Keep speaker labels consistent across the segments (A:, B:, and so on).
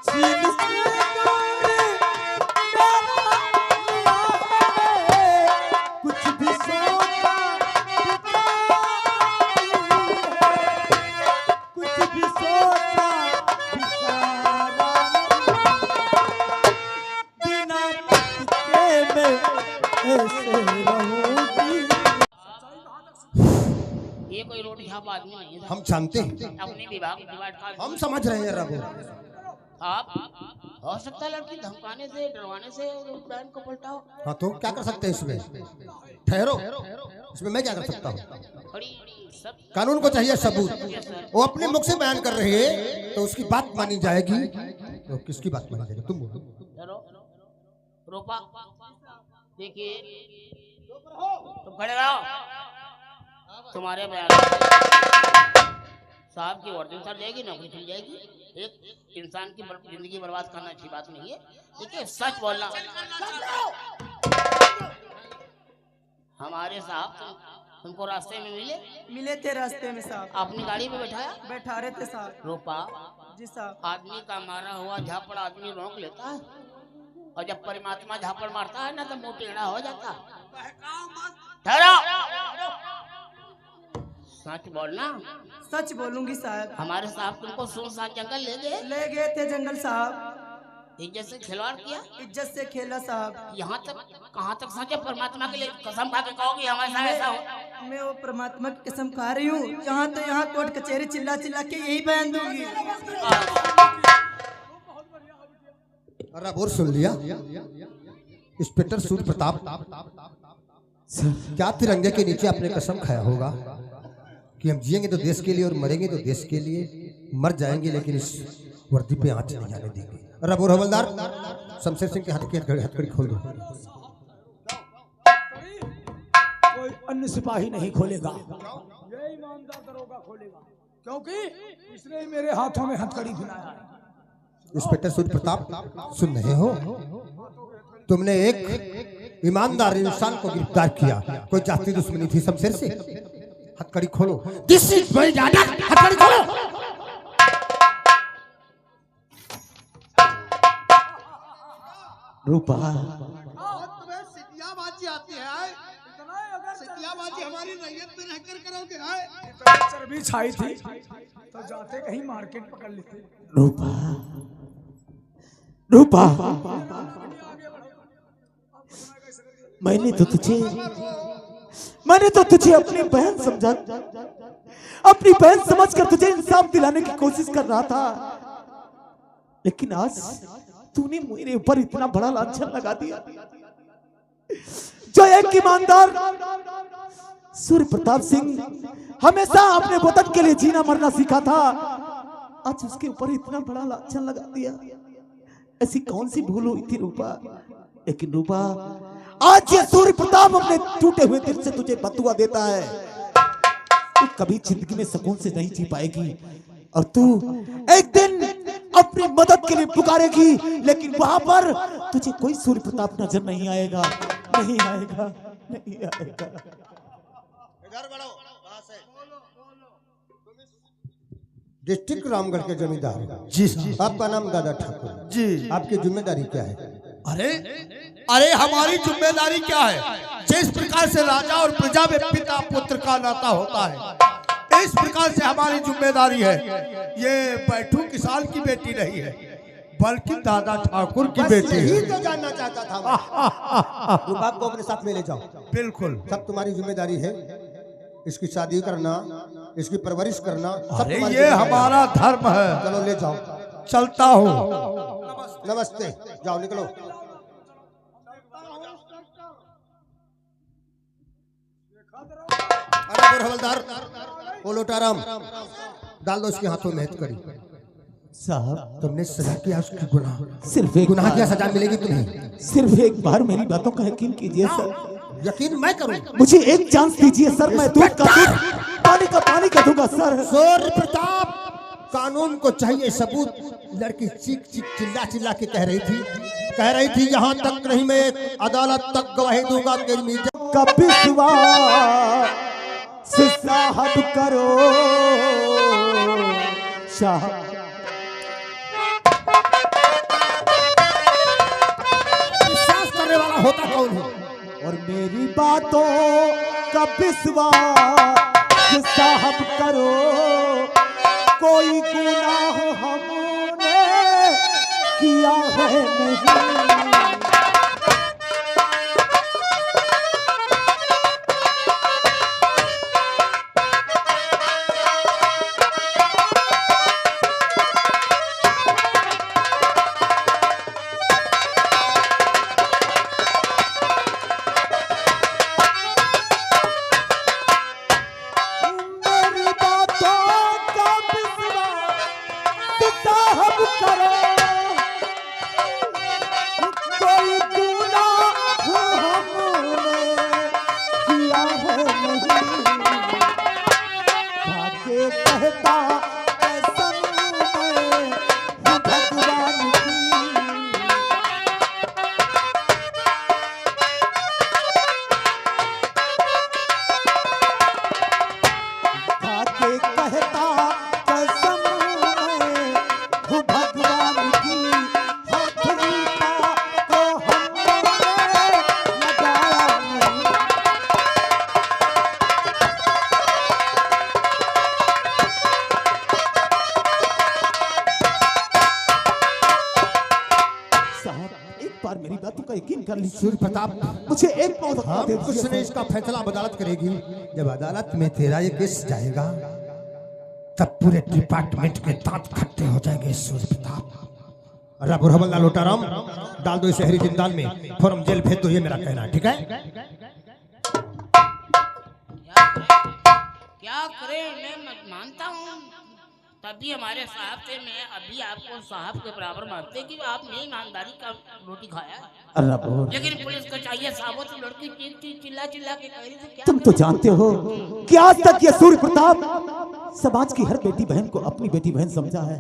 A: चीन से दूर मेरा लिया है, कुछ भी सोचा विचारी है, कुछ भी सोचा विचारा बिना के मैं ऐसे रहूंगी।
B: ये कोई रोटी छाप आदमी नहीं है।
C: हम जानते हैं,
B: अपने विभाग का
C: हम समझ रहे हैं रघु।
B: आप हो सकता है लड़की धमकाने से डरवाने से बैंक को पलटाओ।
C: हाँ तो क्या कर सकते हैं इसमें? ठहरो, इसमें मैं क्या कर सकता हूँ?
B: खड़ी सब
C: कानून को चाहिए सबूत। वो अपने मुख से बयान कर रही है तो उसकी बात मानी जाएगी। तो किसकी बात मानी जाएगी? तुम बोलो।
B: डरो रोपा देखिए तुम खड़े रहो। तुम्हारे बयान साहब की वर्दी उतर जाएगी, नौकरी चल जाएगी। एक इंसान की जिंदगी बर्बाद करना अच्छी बात नहीं है। देखिए सच बोलना। हमारे साहब तुमको रास्ते में
A: मिले थे रास्ते में साहब,
B: अपनी गाड़ी में बैठाया
A: बैठा रहे थे साहब।
B: रोपा
A: जी साहब।
B: आदमी का मारा हुआ झापड़ आदमी रोक लेता है, और जब परमात्मा झापड़ मारता है ना तो मुंह टेढ़ा हो जाता। ठहरो, सच बोलना।
A: सच बोलूंगी साहब।
B: हमारे साहब तुमको सुनसान जंगल
A: ले गए थे जंगल साहब।
B: इज्जत से खिलवाड़ किया,
A: इज्जत से खेला साहब।
B: यहाँ तक कहाँ तक सचे परमात्मा के लिए कसम खा के कहोगी हमारे साथ ऐसा हो?
A: मैं वो परमात्मा की कसम खा रही हूँ। जहाँ तो यहाँ कोर्ट कचहरी चिल्ला चिल्ला के यही बयान दूंगी।
C: अरे बोर सुन लिया इंस्पेक्टर सूर्य प्रताप, क्या तिरंगे के नीचे आपने कसम खाया होगा कि हम जिएंगे तो देश के लिए और मरेंगे तो देश के लिए, मर जाएंगे लेकिन इस वर्दी पे आंच नहीं आने देंगे। रबोर हवलदार, शमशेर सिंह के हथकड़ी खोल दो।
D: कोई अन्य सिपाही नहीं खोलेगा, ये ईमानदार दरोगा खोलेगा, क्योंकि इसने ही मेरे हाथों में हथकड़ी भिलाया है।
C: इंस्पेक्टर सूर्य प्रताप, सुन रहे हो? तुमने एक ईमानदार इंसान को गिरफ्तार किया, कोई जाति दुश्मनी थी शमशेर से? हथकड़ी खोलो। दिस इज माय डॉटर, हथकड़ी खोलो।
D: रूपा
E: तुम्हें सिटियाबाजी आती है? सिटियाबाजी हमारी रैयत में रहकर करोगे?
D: चर्बी छाई थी तो जाते कहीं मार्केट पकड़ लेते। रूपा रूपा मैंने तो तुझे अपनी बहन समझा, अपनी बहन समझकर तुझे इंसाफ दिलाने की कोशिश कर रहा था, लेकिन आज तूने मेरे ऊपर इतना बड़ा लांछन लगा दिया। जो एक ईमानदार सूर्य प्रताप सिंह हमेशा अपने वतन के लिए जीना मरना सीखा था, आज उसके ऊपर इतना बड़ा लांछन लगा दिया। ऐसी कौन सी भूल हुई थी रूपा? लेकिन रूपा आज ये सूर्य प्रताप अपने टूटे हुए दिल से तुझे बदुआ देता है। तू कभी जिंदगी में सुकून से नहीं जी पाएगी, और तू एक दिन अपनी मदद के लिए पुकारेगी, लेकिन वहां पर तुझे कोई सूर्य प्रताप नजर नहीं आएगा, नहीं आएगा, नहीं आएगा।
E: इधर बढ़ो, वहां से।
C: डिस्ट्रिक्ट रामगढ़ के जमींदार
F: जी साहब।
C: आपका नाम दादा ठाकुर
F: जी।
C: आपकी जिम्मेदारी क्या है?
F: अरे अरे हमारी जिम्मेदारी क्या है? जिस प्रकार से राजा और प्रजा में पिता पुत्र का नाता होता है, इस प्रकार से हमारी जिम्मेदारी है। ये बैठू किसान की बेटी नहीं है, बल्कि दादा ठाकुर की बेटी
C: यही
F: है।
C: तो जानना चाहता था। रूपा को अपने साथ में ले जाओ।
F: बिल्कुल,
C: सब तुम्हारी जिम्मेदारी है। इसकी शादी करना, इसकी परवरिश करना, सब
F: अरे
C: तुम्हारी
F: ये
C: जिम्मेदारी
F: हमारा धर्म है।
C: चलो ले जाओ।
F: चलता हूँ।
C: नमस्ते, जाओ निकलो। अरे हवलदार, वो लोटाराम डाल दो इसके हाथों में हथकड़ी।
D: साहब
C: तुमने सजा किया, उसकी गुनाह
D: सिर्फ एक
C: गुनाह किया, सजा मिलेगी तुम्हें।
D: सिर्फ एक बार मेरी बातों का यकीन कीजिए सर।
C: यकीन मैं करूं?
D: मुझे एक चांस दीजिए सर, मैं दूध का दूध, पानी का पानी का दूंगा सर।
C: सूर्य प्रताप, कानून को चाहिए सबूत। लड़की चीख चीख चिल्ला चिल्ला के कह रही थी यहाँ तक नहीं, मैं अदालत तक गवाही दूंगा कि मेरी
D: का विश्वास साहब करो साहब। मेरी बातों का विश्वास साहब करो, कोई गुनाह हमने किया है नहीं।
C: सूर्य प्रताप,
D: मुझे एक मौका
C: हम
D: दे
C: कुछ
D: दीजिए।
C: नहीं, इसका फैसला अब अदालत करेगी। जब अदालत में तेरा ये केस जाएगा तब पूरे डिपार्टमेंट के दांत खट्टे हो जाएंगे। सूर्य प्रताप, अरे बुरहमल्ला लोटाराम, डाल दो इसे शहरी जिंदाल में, फौरन जेल भेज दो, ये मेरा कहना है, ठीक है?
B: क्या करे, मैं मानता हूँ, तभी हमारे साहब से मैं अभी आपको साहब के बराबर मानते कि आपने ईमानदारी का रोटी खाया, लेकिन पुलिस को चाहिए साबुत लड़की चिल्ला चिल्ला के कह रही थी क्या।
D: तुम तो जानते हो कि आज तक ये सूर्य प्रताप समाज की हर बेटी बहन को अपनी बेटी बहन समझा है,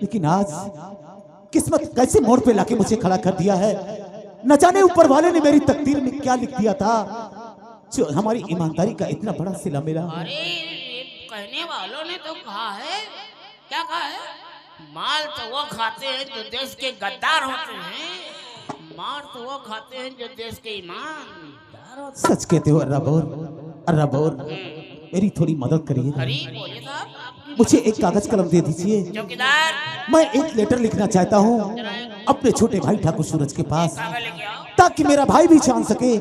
D: लेकिन आज किस्मत कैसे मोड़ पे लाके मुझे खड़ा कर दिया है। न जाने ऊपर वाले ने मेरी तकदीर में क्या लिख दिया था जो हमारी ईमानदारी का इतना बड़ा सिला मिला।
B: अरे कहने वालों ने तो कहा है, क्या कहा है, माल तो वो खाते हैं जो देश के गद्दार होते हैं, मार तो वो खाते हैं जो देश के ईमानदार होते हैं।
D: सच कहते हो अर्राबोर, मेरी थोड़ी मदद करिए।
B: अरे बोलिए साहब,
D: मुझे एक कागज कलम दे दीजिए।
B: चौकीदार,
D: मैं एक लेटर लिखना चाहता हूँ अपने छोटे भाई ठाकुर सूरज के पास,
B: कागज लेके आओ।
D: ताकि मेरा भाई भी जान सके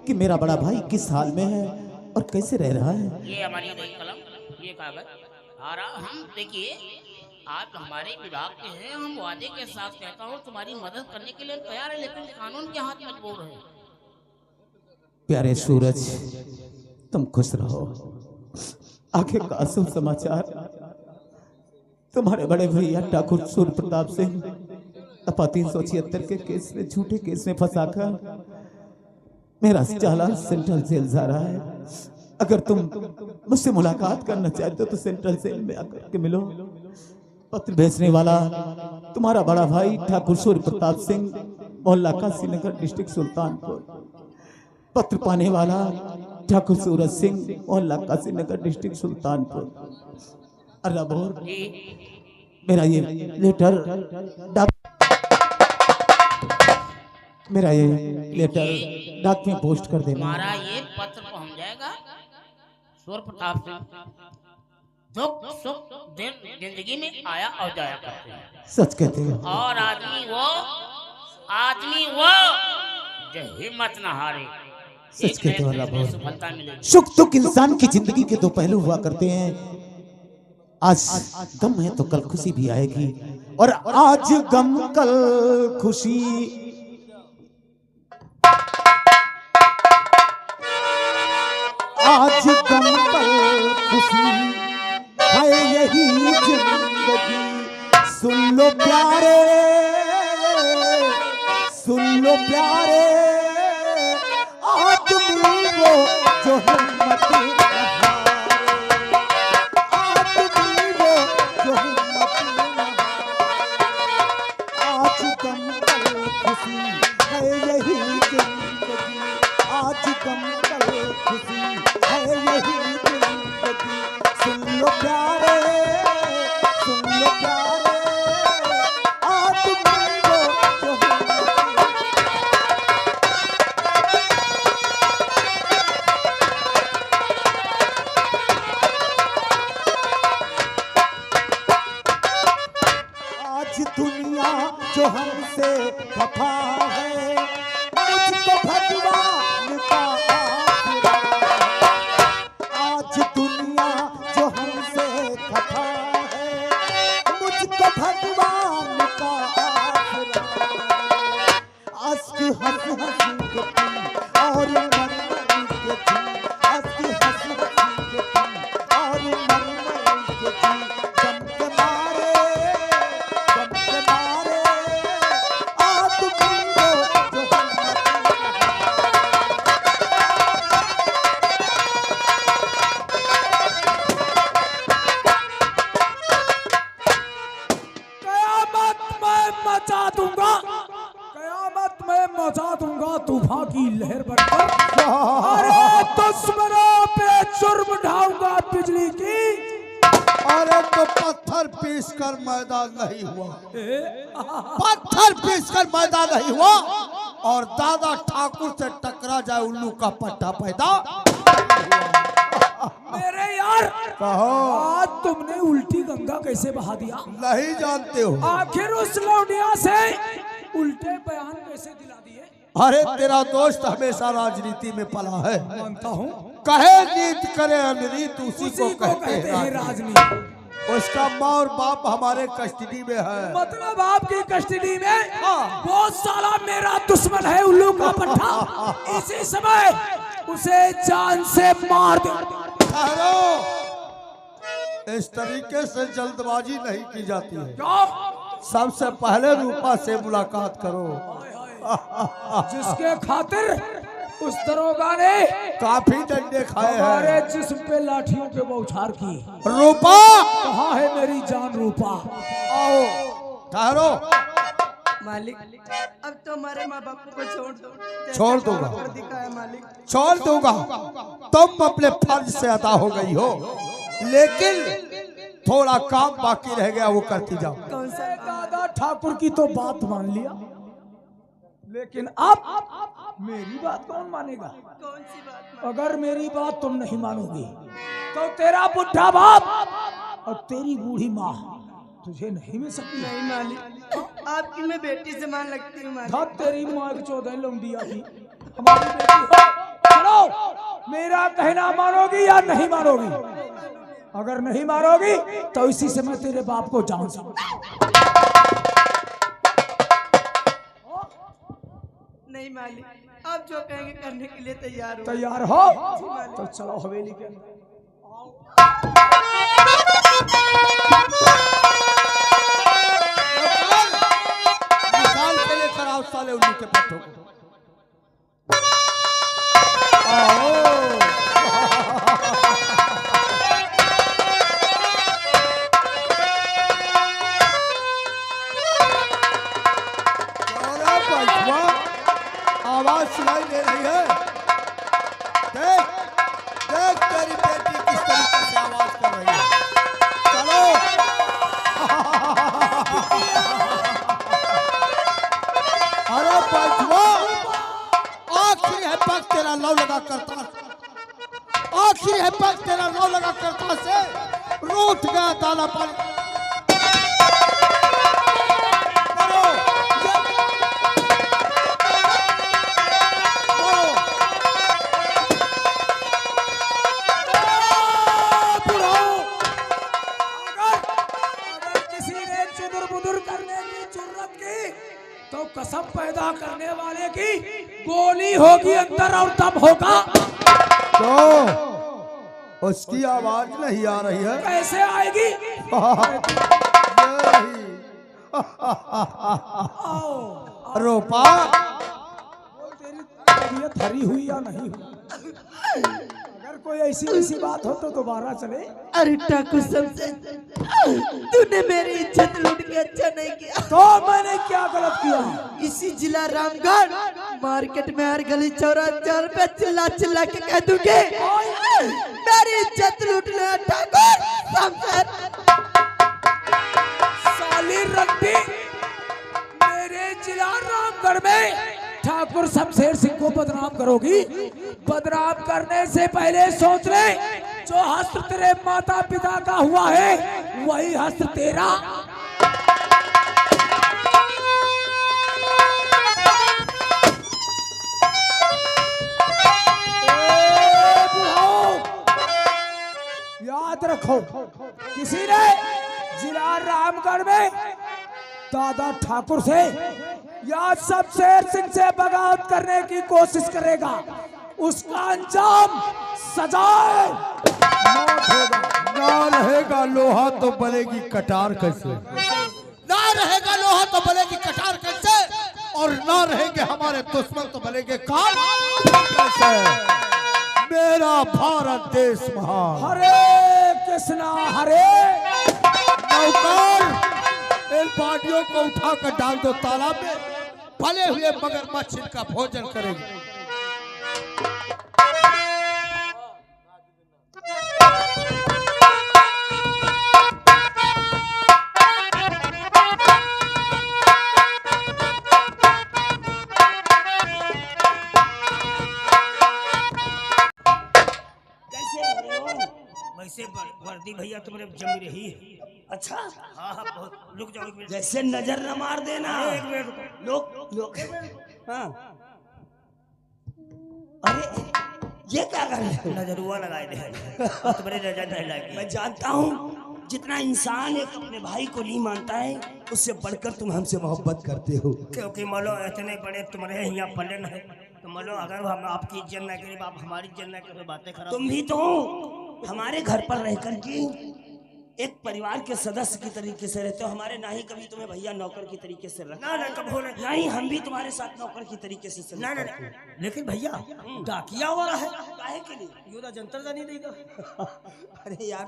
D: कि मेरा बड़ा भाई किस हाल में है और कैसे रह रहा है।
B: ये हमारी नई कलम, ये कागज आ रहा। हम देखिए, आप हमारे विभाग के हैं, हम वादे के साथ कहता हूँ तुम्हारी मदद करने के लिए तैयार है, लेकिन कानून के हाथ मजबूर है।
D: प्यारे सूरज, तुम खुश रहो। आगे का असल समाचार, तुम्हारे बड़े भैया ठाकुर सूर्य प्रताप सिंह अपा 376 के केस में, झूठे केस में फंसाकर मेरा चालान सेंट्रल जेल जा रहा है। अगर तुम मुझसे मुलाकात करना चाहते हो तो सेंट्रल जेल में आकर के मिलो। पत्र भेजने वाला तुम्हारा बड़ा भाई ठाकुर सूर्य प्रताप सिंह, मोहल्ला काशीनगर, डिस्ट्रिक्ट सुल्तानपुर। पत्र पाने वाला ठाकुर सूरज सिंह, मोहल्ला काशीनगर, डिस्ट्रिक्ट सुल्तानपुर। अर्राबोर, मेरा ये लेटर डाक में पोस्ट कर देना।
B: हमारा ये पत्र पहुंच जाएगा। सूर्य प्रताप सिंह दुख सुख दिन जिंदगी में आया और जाया करते हैं,
D: सच कहते हो।
B: और आदमी वो जो हिम्मत न हारे,
D: सच कहते हो अर्राबोर।
B: सफलता मिलेगी।
D: सुख दुख इंसान की जिंदगी के दो पहलू हुआ करते हैं। आज गम है तो कल खुशी भी आएगी, और आज गम कल खुशी। आज गम कल खुशी है यही जिंदगी। सुन लो प्यारे, सुन लो प्यारे, आदमी वो जो हिम्मत न हारे, आदमी वो जो हिम्मत न हारे। आज गम कल खुशी है यही जिंदगी। आज गम कल खुशी है यही जिंदगी। सुन लो प्यारे, सुन लो प्यारे, आदमी वो जो हिम्मत। आज दुनिया जो हमसे खफा है, मुझको भगवान का आसरा है। आज दुनिया जो हमसे खफा है, मुझको भगवान का आसरा है। अश्क हंस हंस के पी और मर मर के जी, अश्क हंस हंस के पी और मर मर के जी। जम के मारे आदमी को जो
G: कयामत मैं मचा दूंगा, कयामत मैं मचा दूंगा तूफान की लहर बनकर। अरे दुश्मनों पे जुर्म ढाऊंगा बिजली की।
F: अरे तो पत्थर पीस कर मैदान नहीं हुआ, पत्थर पीस कर मैदान नहीं हुआ और दादा ठाकुर से टकरा जाए उल्लू का पट्टा पैदा।
G: मेरे यार
F: कहो
G: आज तुमने उल्टी गंगा कैसे बहा दिया?
F: नहीं जानते हो?
G: आखिर उस लौंडिया से उल्टे बयान कैसे दिला दिए?
F: अरे तेरा दोस्त हमेशा राजनीति में पला है,
G: मानता हूँ,
F: कहे नीत करे अनरीत उसी को कहते हैं
G: राजनीति।
F: उसका माँ और बाप हमारे कस्टडी में है।
G: मतलब आपकी कस्टडी में वो साला मेरा दुश्मन है उल्लू का पट्टा। इसी समय उसे जान से मार दे।
F: ठहरो, इस तरीके से जल्दबाजी नहीं की जाती है। सबसे पहले रूपा से मुलाकात करो।
G: जिसके खातिर उस दरोगा ने
F: काफी डंडे खाए
G: हमारे
F: हैं।
G: जिस्म पे लाठियों के बौछार की।
F: रूपा
G: कहाँ है मेरी जान रूपा?
F: आओ, ठहरो।
A: मालिक अब तो हमारे माँ बाप को छोड़ दो। जैसा
F: छोड़ दूंगा।
A: कर दिखाया मालिक।
F: छोड़ दूंगा, तुम अपने फर्ज से अदा हो गई हो, लेकिन थोड़ा काम बाकी रह गया, वो करती जाओ।
A: कौन सा?
G: दादा ठाकुर की तो बात मान लिया, लेकिन अब मेरी बात कौन मानेगा?
A: कौन सी बात?
G: अगर मेरी बात तुम नहीं मानोगी तो तेरा बुढ़ा बाप और तेरी बूढ़ी माँ तुझे नहीं मिल सकती।
A: नहीं मालिक, आपकी मैं बेटी से मान लगती हूँ मालिक।
G: था तेरी माँ की 14 लौंडिया थी, हमारी बेटी हो। चलो मेरा कहना मानोगी या नहीं मानोगी? अगर नहीं मानोगी तो इसी से मैं तेरे बाप को जान सकूं।
A: नहीं मालिक, आप जो कहेंगे करने के लिए तैयार हो।
G: तैयार हो तो चलो हवेली के अंदर।
F: निकाल के लेकर आओ साले उल्लू के पट्टों को। आओ। आवाज सुनाई दे रही है। देख देख तेरी बेटी किस तरीके से आवाज कर रही है। चलो अरे बचवा, आखिरी है पग तेरा लौ लगा करता, आखिरी है पग तेरा लौ लगा करता से रूठ गया दाना पर।
G: तो कसम पैदा करने वाले की गोली होगी अंदर और दम होगा।
F: तो उसकी आवाज नहीं आ रही है।
G: कैसे आएगी?
F: रूपा
G: तेरी तबीयत हरी हुई या नहीं हुई? अगर कोई ऐसी बात हो तो दोबारा चले।
A: अरे ठाकुर सबसे तूने मेरी इज्जत लूट के अच्छा नहीं किया।
G: तो मैंने क्या गलत किया?
A: इसी जिला रामगढ़ मार्केट में हर गली चौराहे पे चिल्ला चिल्ला के कह दूंगी मेरी इज्जत लूट ले ठाकुर शमशेर।
G: साली रंडी मेरे जिला रामगढ़ में ठाकुर शमशेर सिंह को बदनाम करोगी? बदनाम करने से पहले सोच ले, जो हस्त तेरे माता पिता का हुआ है वही हस्त तेरा। रामगढ़ में दादा ठाकुर से या शमशेर सिंह से बगावत करने की कोशिश करेगा, उसका अंजाम सजाए मौत होगा।
F: ना रहेगा लोहा तो बनेगी कटार कैसे, ना रहेगा लोहा तो बनेगी कटार कैसे, और ना रहेंगे हमारे दुश्मन तो बनेंगे काल कैसे। मेरा भारत देश महान।
G: हरे कृष्णा हरे।
F: नौकर इन पार्टियों को उठाकर डाल दो तालाब में, फले हुए मगरमच्छ इनका भोजन करेंगे।
B: वैसे वर्दी भैया तुम्हारे जमी रही है।
H: अच्छा
B: हाँ हाँ बहुत, रुक जाओ एक मिनट।
H: जैसे नजर न मार देना।
B: एक मिनट रुको।
H: लोग लोग हाँ अरे ये क्या कर रहे हो?
B: नजर हुआ लगाए दे तुम्हारे नजर नहीं लगी।
H: मैं जानता हूँ जितना इंसान एक अपने भाई को नहीं मानता है उससे बढ़कर तुम हमसे मोहब्बत करते हो।
B: क्योंकि मानो इतने बड़े तुम्हारे यहाँ पले न है तो मानो अगर हम आपकी इज्जत न करें, आप हमारी इज्जत न करें, बातें खराब।
H: तुम भी तो हमारे घर पर रहकर के एक परिवार के सदस्य की तरीके से रहते हो। हमारे ना ही कभी तुम्हें भैया नौकर की तरीके से रखा,
B: ना कब हो
H: ना ही हम भी तुम्हारे साथ नौकर की तरीके से
B: ना ना
H: करते
B: ना। लेकिन भैया डाकिया वाला है
H: काहे के लिए?
B: योदा जंतर जानी देगा।
H: अरे यार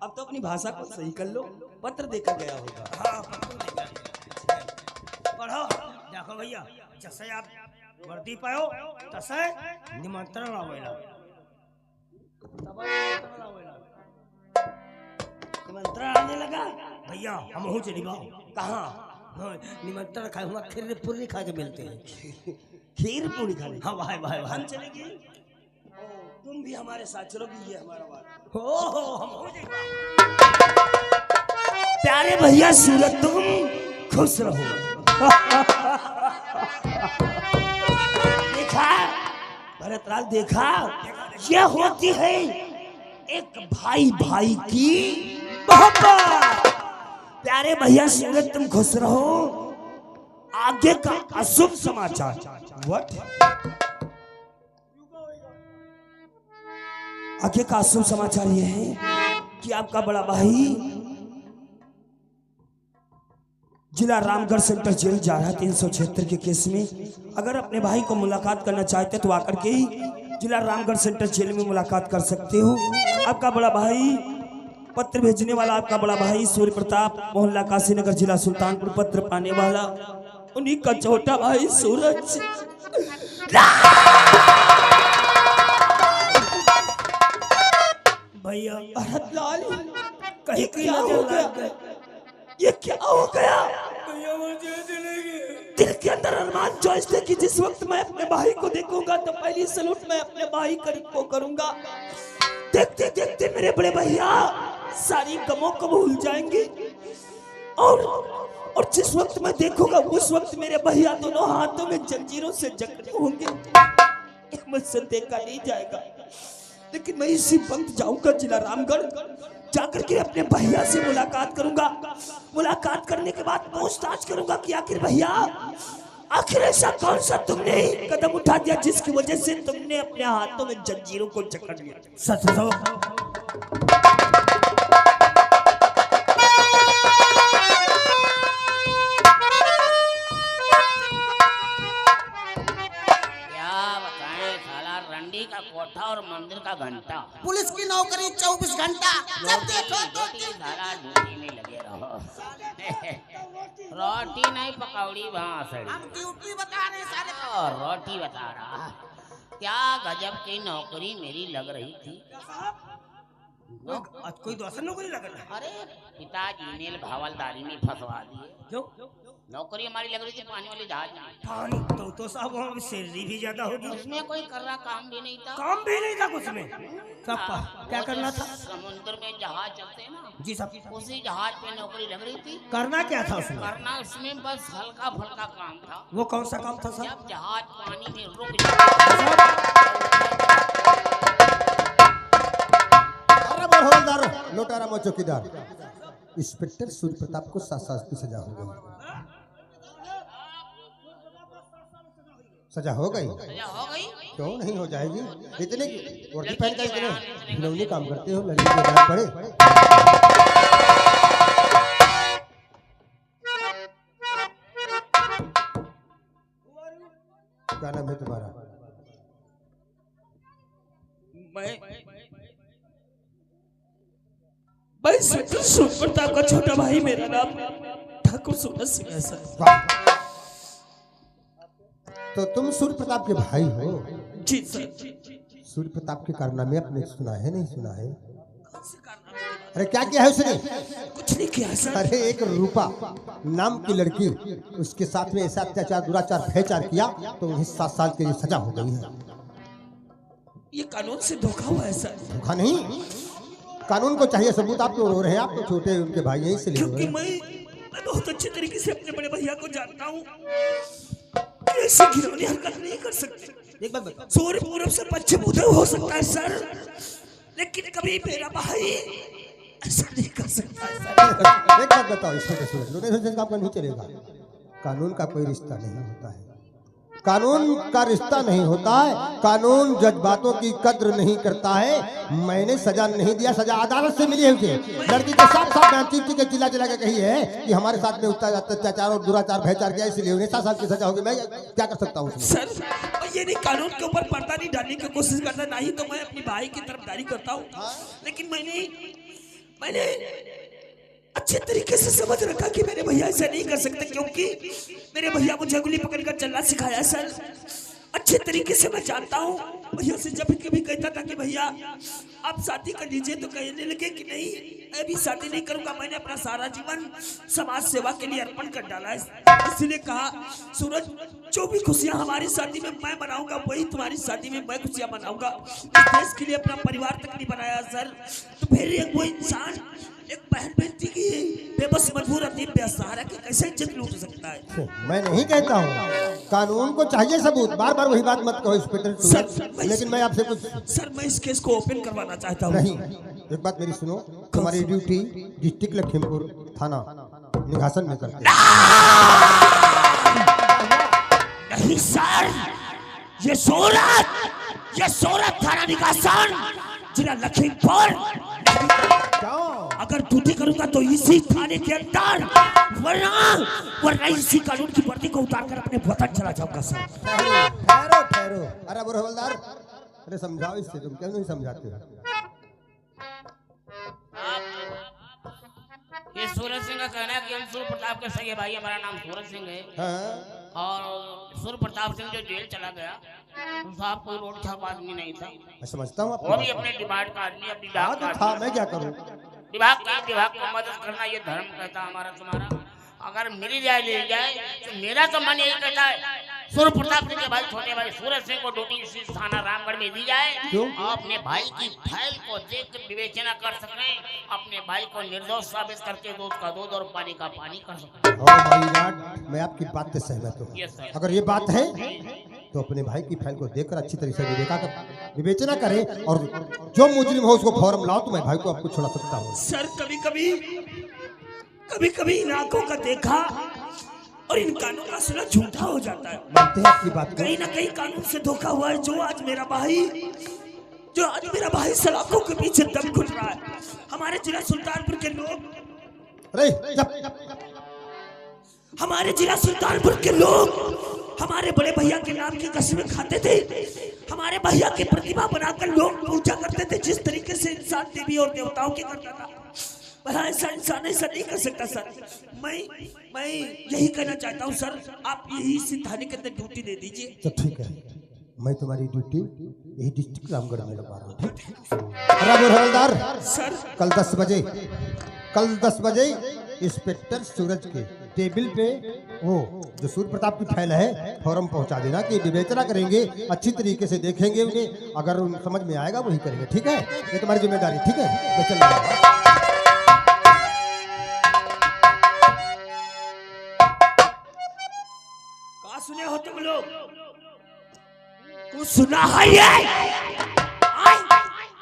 H: अब तो अपनी भाषा को सही कर लो, पत्र देकर गया होगा।
B: हाँ पढ़ो देखो भैया, जैसे आप वर्दी पायो तसे निमंत्रण आवेला।
H: निमंत्रण आने लगा
B: भैया हम हो चली बाओ
H: कहाँ?
B: निमंत्रण खाए हुआ खीर पूरी खा के मिलते हैं।
H: खीर पूरी खाने?
B: हाँ भाई भाई
H: हम चलेंगे, तुम भी हमारे साथ चलोगी, ये हमारा बात।
B: हो हम हो
H: प्यारे भैया सूरत तुम खुश रहो। देखा भरतलाल, देखा ये होती है एक भाई भाई की मोहब्बत। प्यारे भैया सूरत तुम खुश रहो। आगे का अशुभ समाचार व्हाट? आगे का अशुभ समाचार यह है कि आपका बड़ा भाई जिला रामगढ़ सेंटर जेल जा रहा है 376 के केस में। अगर अपने भाई को मुलाकात करना चाहते तो आकर के ही जिला रामगढ़ सेंटर जेल में मुलाकात कर सकते हो। आपका बड़ा भाई पत्र भेजने वाला, आपका बड़ा भाई सूर्य प्रताप, मोहल्ला काशीनगर, जिला सुल्तानपुर, पत्र पाने वाला उन्हीं का छोटा भाई सूरज।
B: भैया
H: भरतलाल
B: कहीं की
H: क्या हो
B: नजर
H: गया?
B: लग गई।
H: ये क्या हो गया?
B: भैया मुझे चलेगी।
H: दिल के अंदर अरमान चॉइस थे कि जिस वक्त मैं अपने भाई को देखूंगा तो पहली सलूट मैं अपने भाई को करूंगा। देखते देखते मेरे बड़े भैया सारी गमों को भूल जाएंगे और जिस वक्त मैं देखूंगा उस वक्त मेरे भैया दोनों हाथों में जंजीरों से जकड़े होंगे। मुझसे देखा नहीं जाएगा, लेकिन मैं इसी वक्त जाऊंगा जिला रामगढ़, जाकर के अपने भैया से मुलाकात करूंगा। मुलाकात करने के बाद पूछताछ करूंगा कि आखिर भैया आखिर ऐसा कौन सा तुमने कदम उठा दिया जिसकी वजह से तुमने अपने हाथों में जंजीरों को जकड़ लिया।
B: सच रंडी का कोठा और मंदिर का घंटा।
A: पुलिस की नौकरी 24 घंटा, जब देखो तो
B: सारा ड्यूटी में लगे रहो। रोटी नहीं पकौड़ी भांसड़ी।
A: हम ड्यूटी बता रहे साले।
B: रोटी बता रहा। क्या गजब की नौकरी मेरी लग रही थी। कोई दूसरी नौकरी लग रही? अरे पिताजी ने हवलदारी में फंसवा दिए। क्यों? नौकरी हमारी लग रही थी पानी वाली जहाज में। पानी तो साहब वहाँ सैलरी भी ज्यादा होगी। उसमें कोई कर रहा काम भी नहीं था। काम भी नहीं था कुछ में। सब क्या करना था? समुद्र में जहाज चलते हैं ना जी साहब, उसी जहाज पे नौकरी लग रही थी। करना क्या था उसमें? करना उसमें बस हल्का फुल्का काम था। वो कौन सा काम था? जब जहाज पानी में रुक
C: हवलदार लोटारा मो चौकीदार इंस्पेक्टर सूर्य प्रताप को 7 साल की सजा हो गई। सजा हो गई?
B: सजा हो गई?
C: क्यों नहीं हो जाएगी? इतने वर्दी पहन कर इतने घिनौनी काम करते हो, लड़की के बात पड़े। क्या नाम है तुम्हारा?
H: मैं सूर्य प्रताप का छोटा भाई, मेरा नाम ठाकुर सूरज सिंह है सर।
C: तो तुम सूर्य प्रताप के भाई हो?
H: जी सर।
C: सूर्य प्रताप के कारनामे आपने सुना है नहीं सुना है? अरे क्या किया है उसने?
H: कुछ नहीं किया सर।
C: अरे एक रूपा नाम की लड़की, उसके साथ में ऐसा अत्याचार दुराचार भयचार किया तो उन्हें 7 साल के लिए सजा हो गई है।
H: ये कानून से धोखा हुआ है सर।
C: धोखा नहीं, कानून को चाहिए सबूत। आप तो रो रहे हैं, आप तो छोटे उनके भाई हैं इसलिए।
H: क्योंकि मैं बहुत अच्छे तरीके से अपने बड़े भैया को जानता हूँ, ऐसी घिनौनी हरकत नहीं कर सकते।
C: एक बात बताओ,
H: सूर्य पूरब से पश्चिम उदय हो सकता है सर, लेकिन कभी मेरा भाई ऐसा नहीं कर सकता है सर।
C: एक बात बताओ, इसमें काम नहीं चलेगा। कानून का कोई रिश्ता नहीं होता है, कानून का रिश्ता नहीं होता है। कानून जज्बातों की कद्र नहीं करता है। मैंने सजा नहीं दिया, सजा अदालत से मिली है उसे। लड़की के साथ बयान चीख के चिल्ला चिल्ला के कही है कि हमारे साथ में अत्याचार और दुराचार भयचार किया, इसलिए उन्हें 7 साल की सजा होगी। मैं क्या कर सकता हूँ
H: सर? ये नहीं कानून के ऊपर पर्दा नहीं डालने की कोशिश करता, ना ही तो मैं अपनी भाई की तरफदारी करता हूँ, लेकिन मैंने अच्छे तरीके से समझ रखा कि मेरे भैया ऐसा नहीं कर सकते, क्योंकि मेरे भैया मुझे उंगली पकड़कर चलना सिखाया सर। अच्छे तरीके से मैं जानता हूँ। भैया से जब कभी कहता था कि भैया आप शादी कर लीजिए, तो कहने लगे कि नहीं, मैं भी शादी नहीं करूंगा। मैंने अपना सारा जीवन समाज सेवा के लिए अर्पण कर डाला है, इसीलिए कहा सूरज, जो भी खुशियां हमारी शादी में मैं मनाऊंगा, वही तुम्हारी शादी में मैं खुशियां मनाऊंगा। इस देश के लिए अपना परिवार तक नहीं बनाया सर, तो फिर एक वो इंसान एक बहन बेटी की बेबस मजबूर अपनी बेसहारा की कैसे इज्जत लूट सकता है?
C: मैं नहीं कहता हूँ, कानून को चाहिए सबूत। बार बार वही बात मत कहो इंस्पेक्टर सूरज। लेकिन मैं आपसे कुछ
H: सर, मैं इस केस को ओपन करवाना चाहता हूँ।
C: नहीं, एक बात मेरी सुनो, तुम्हारी ड्यूटी डिस्ट्रिक्ट लखीमपुर थाना निघासन में करते हैं।
H: नहीं सर, ये सूरत थाना निघासन जिला लखीमपुर। अगर ड्यूटी करूंगा तो इसी थाने के अंदर, वरना इसी कानून की वर्दी को उतारकर अपने वतन चला जाऊंगा सर।
C: ठहरो। अरे बुरा हवलदार, अरे समझाओ इससे, तुम क्यों नहीं समझाते हो?
B: ये सूरज सिंह का कहना है कि हम सूर्य प्रताप के सगे भाई, हमारा नाम सूरज सिंह है। और सूर्य प्रताप सिंह जो जेल चला गया, तो साहब कोई रोड छाप आदमी नहीं था।
C: मैं समझता हूँ,
B: वो भी अपने डिमांड का आदमी, अपनी डाक का
C: था।
B: आदमी।
C: मैं क्या करूँ?
B: विभाग को मदद करना ये धर्म कहता हमारा तुम्हारा। अगर मिल जाए ले जाए तो मेरा तो मन यही कहता है सूर्य प्रताप सिंह के भाई छोटे भाई सूरज सिंह को ड्यूटी इसी थाना रामगढ़ में दी जाए। और अपने भाई की फाइल को देख विवेचना कर सकें, अपने भाई को निर्दोष साबित करके दूध का दूध और पानी का पानी कर सकें।
C: मैं आपकी बात से सहमत हूँ।
B: Yes, sir.
C: अगर ये बात है तो अपने भाई की फाइल को देखकर अच्छी तरह से विवेचना करें, और जो मुजरिम हो उसको फौरन लाओ, तो मैं भाई को आपको छोड़ा सकता हूँ।
H: सर, कभी इन आंखों का देखा और इन कानों का सुना झूठा हो जाता है।
C: मानते हैं आपकी बात को?
H: कहीं ना कहीं कानून से धोखा हुआ है। जो आज मेरा भाई सलाखों के पीछे दम घुट रहा है। हमारे जिला सुल्तानपुर के लोग हमारे बड़े भैया के नाम की कस्में खाते थे, हमारे भैया की प्रतिमा बनाकर लोग पूजा करते थे, जिस तरीके से इंसान देवी और देवताओं की करता था। भला ऐसा इंसान ऐसा नहीं कर सकता सर। मैं यही कहना चाहता हूँ सर, आप यही इसी थाने के अंदर ड्यूटी दे दीजिए।
C: तो ठीक है, मैं तुम्हारी ड्यूटी यही डिस्ट्रिक्ट रामगढ़ में लगा रहा हूँ। हवलदार
H: सर,
C: कल 10 बजे इंस्पेक्टर सूरज के टेबल पे वो जो सूर्य प्रताप की फाइल है फौरन पहुंचा देना, कि विवेचना करेंगे, अच्छी तरीके से देखेंगे उन्हें, अगर उन समझ में आएगा वही करेंगे। ठीक है, ये तुम्हारी जिम्मेदारी। ठीक है, मैं चल रहा हूं।
H: सुने हो तुम लोग? कुछ सुना है ये?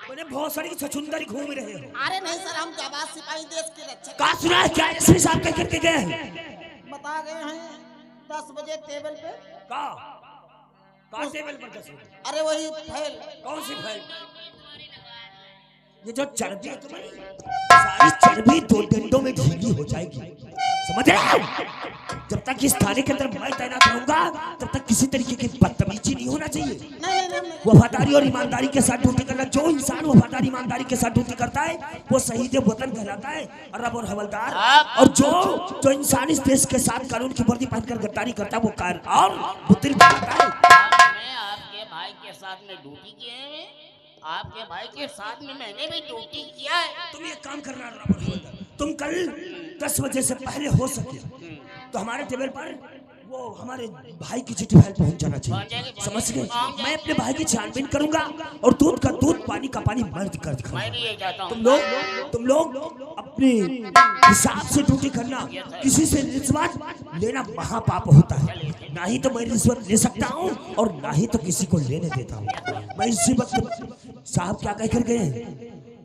H: मैंने बहुत सारी छछुंदरी घूम रहे हो।
I: अरे नहीं सर, हम जाबाज सिपाही देश के रक्षक।
H: का सुना है क्या एसपी साहब कह करके गए हैं?
I: बता गए हैं 10 बजे टेबल पे।
H: का टेबल पर 10 बजे?
I: अरे वही फैल।
H: कौन सी फाइल? ये जो चर्बी है तुम्हारी, सारी चर्बी 2 डंडों में ढीली हो जाएगी, समझ रहे हो? जब तक इस थाने के अंदर मैं तैनात रहूंगा तब तक किसी तरीके की बदतमीजी नहीं होना चाहिए।
I: नहीं।
H: वफादारी और ईमानदारी के साथ ड्यूटी करना। जो इंसान वफादारी ईमानदारी के साथ ड्यूटी करता है वो शहीद वतन कहलाता है, रब और हवलदार। और जो इंसान इस देश के साथ कानून की वर्दी पहनकर गद्दारी करता है वो कार और बुद्धिल कहलाता है।
B: मैं आपके भाई के साथ में ड्यूटी किए हैं, आपके भाई के साथ में मैंने भी ड्यूटी किया है।
H: तुम ये काम करना रब और हवलदार, तुम कल 10 बजे से पहले हो सके तो हमारे टेबल पर वो हमारे भाई की चिट्ठी फाइल पहुंच जाना चाहिए, समझ गए? मैं अपने भाई की छानबीन करूंगा और दूध का दूध, पानी का पानी मर्द कर दिखाऊंगा।
B: मैं भी ये चाहता हूँ।
H: तुम लोग अपने हिसाब से ड्यूटी करना। किसी से रिश्वत लेना महापाप होता है। ना ही तो मैं रिश्वत ले सकता हूँ और ना ही तो किसी को लेने देता हूँ। मैं इसी वक्त साहब क्या कहकर गए हैं?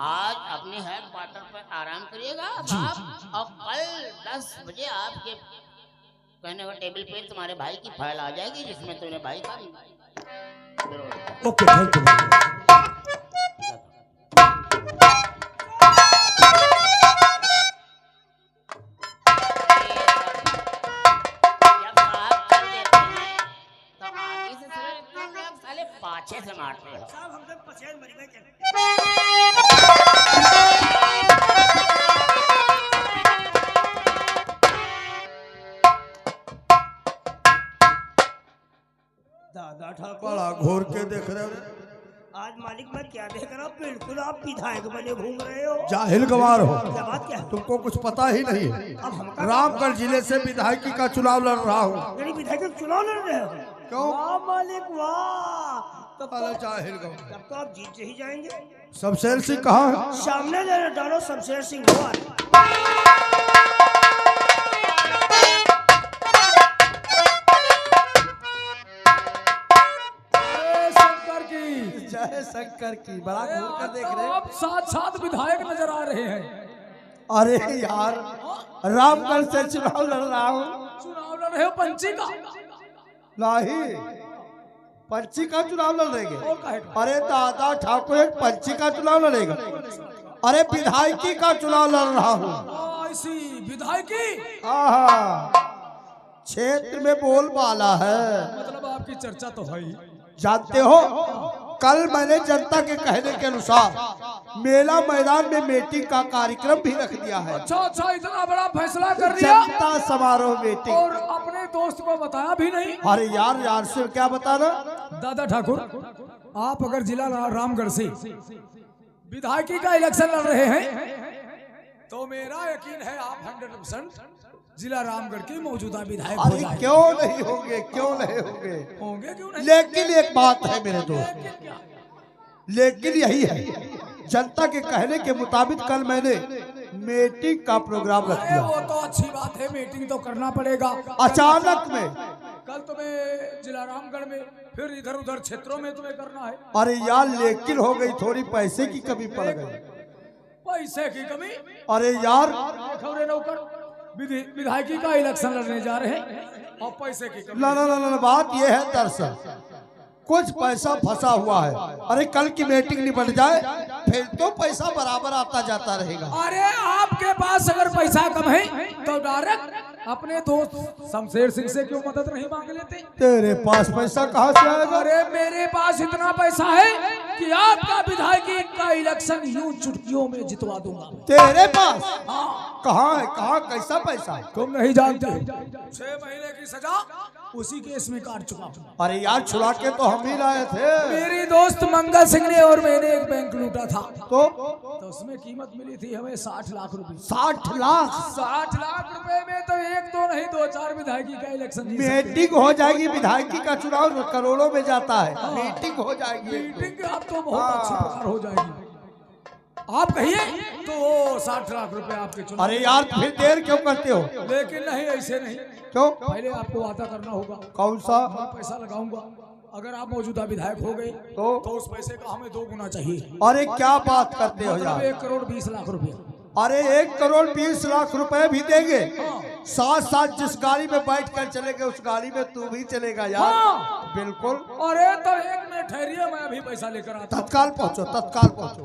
B: आज अपने हेड क्वार्टर पर आराम करिएगा साहब, और कल 10 बजे आपके कहने का टेबल पे तुम्हारे भाई की फाइल आ जाएगी जिसमें तुम्हारे भाई का
H: ओके, थैंक यू।
B: पाछे से मारते हो।
H: दादा ठाकुर
F: बड़ा घोर के देख रहे हो।
H: आज मालिक मैं क्या देख रहा हूँ? बिल्कुल आप विधायक बने घूम रहे हो।
F: जाहिल गवार हो,
H: क्या बात क्या है?
F: तुमको कुछ पता ही नहीं है।
H: अब हम
F: रामगढ़ जिले से विधायकी का चुनाव लड़ रहा हूँ।
H: मेरी विधायक का चुनाव लड़ रहे हो?
F: क्यों?
H: वाह मालिक वाह, तब
F: अरे जाहिल गवार,
H: तब तो आप जीत ही जाएंगे।
F: शमशेर सिंह कहाँ है?
H: सामने डालो शमशेर सिंह हुआ।
F: जय शंकर की। बड़ा घूर कर देख रहे हैं।
G: आप साथ विधायक नजर आ रहे हैं।
F: अरे यार, रामगढ़ से चुनाव लड़ रहा हूँ।
G: चुनाव लड़ रहे हो पंची का?
F: नहीं, पंची का चुनाव लड़ रहे
G: और काहे का?
F: अरे दादा ठाकुर एक पंची का चुनाव लड़ेगा। अरे विधायकी का चुनाव लड़ रहा हूँ।
G: ऐसी विधायकी?
F: क्षेत्र में बोलबाला है।
G: मतलब आपकी चर्चा तो है ही।
F: जानते हो, कल मैंने जनता के कहने के अनुसार मेला मैदान में मीटिंग का कार्यक्रम भी रख दिया है।
G: अच्छा, इतना बड़ा फैसला कर दिया?
F: जनता समारोह मीटिंग।
G: और अपने दोस्त को बताया भी नहीं?
F: अरे यार से क्या बताना। दादा
G: ठाकुर, आप अगर जिला रामगढ़ से विधायकी का इलेक्शन लड़ रहे हैं तो मेरा यकीन है आप 100% जिला रामगढ़ की मौजूदा विधायक हो जाएंगे।
F: क्यों नहीं होंगे, क्यों नहीं होंगे?
G: होंगे क्यों नहीं?
F: लेकिन एक बात है मेरे दोस्त, लेकिन यही है, जनता के कहने के मुताबिक कल मैंने मीटिंग का प्रोग्राम रख दिया।
G: वो तो अच्छी बात है, मीटिंग तो करना पड़ेगा।
F: अचानक में
G: कल तुम्हें जिला रामगढ़ में, फिर इधर उधर क्षेत्रों में तुम्हें करना है।
F: अरे यार, लेकिन हो गई थोड़ी पैसे की कमी पड़ गई।
G: पैसे की कमी?
F: अरे यार,
G: खबरें नौकर विधायकी का इलेक्शन लड़ने जा रहे हैं और पैसे की कमी?
F: ना, बात यह है दरअसल कुछ पैसा फंसा हुआ है। अरे कल की मीटिंग निपट जाए फिर तो पैसा बराबर आता जाता रहेगा।
G: अरे आपके पास अगर पैसा कम है तो डायरेक्ट अपने दोस्त शमशेर सिंह से क्यों मदद नहीं मांग लेते?
F: तेरे पास पैसा कहाँ से आएगा?
G: अरे मेरे पास इतना पैसा है कि आपका विधायकी का इलेक्शन यूं चुटकियों में जितवा दूंगा।
F: तेरे पास? कहाँ है, कहाँ, कैसा पैसा?
G: तुम नहीं जानते। 6 महीने की सजा उसी केस में काट चुका हूँ।
F: अरे यार, छुड़ा के तो हम ही लाए थे।
G: मेरी दोस्त मंगल सिंह ने और मैंने एक बैंक लूटा था
F: तो
G: उसमें कीमत मिली थी हमें 60 लाख रुपए।
F: 60 लाख?
G: 60 लाख रुपए में तो 1 2 नहीं 2 4 विधायकी का इलेक्शन
F: मीटिंग हो जाएगी। विधायकी का चुनाव करोड़ों में जाता है। मीटिंग हो जाएगी।
G: मीटिंग अब तो बहुत अच्छी प्रकार हो जाएगी। आप कहिए तो वो 60 लाख रुपए आपके चुनाव।
F: अरे यार, फिर देर क्यों करते हो?
G: लेकिन नहीं, ऐसे नहीं।
F: क्यों?
G: पहले आपको वादा करना होगा।
F: कौन सा?
G: मैं पैसा लगाऊंगा अगर आप मौजूदा विधायक हो गए
F: तो
G: उस पैसे का हमें 2 गुना चाहिए।
F: अरे क्या बात करते हो
G: मतलब
F: यार?
G: 1 करोड़ 20 लाख रुपए।
F: अरे 1 करोड़ 20 लाख रुपए भी देंगे, साथ साथ जिस गाड़ी में बैठ कर चलेंगे उस गाड़ी में तू भी चलेगा यार।
G: हाँ।
F: बिल्कुल।
G: अरे तो 1 मिनट ठहरिए, मैं अभी पैसा लेकर आता हूं।
F: तत्काल पहुंचो, तत्काल पहुंचो।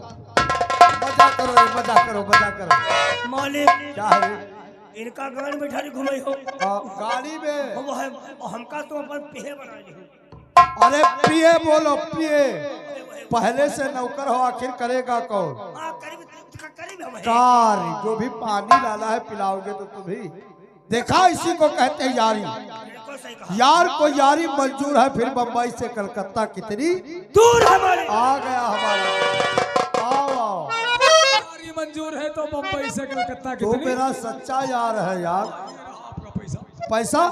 F: मजा करो रे, मजा करो, मजा करो।
H: मालिक
F: क्या है?
H: इनका गाड़ी में ठारी घुमाई हो
F: गाड़ी में
H: वो है हमका तो अपन पेहे बना ली।
F: अरे पिए बोलो, पिए। पहले से नौकर हो, आखिर करेगा कौन? कार जो भी पानी डाला है पिलाओगे तो तुम भी। देखा, इसी को कहते हैं यारी। यार को यारी मंजूर है, फिर बम्बई से कलकत्ता कितनी
H: दूर हमारे
F: आ गया हमारा। आओ आओ,
G: यारी मंजूर है तो बम्बई से कलकत्ता
F: तो
G: कितनी।
F: मेरा सच्चा यार है यार।
G: आपका पैसा
F: पैसा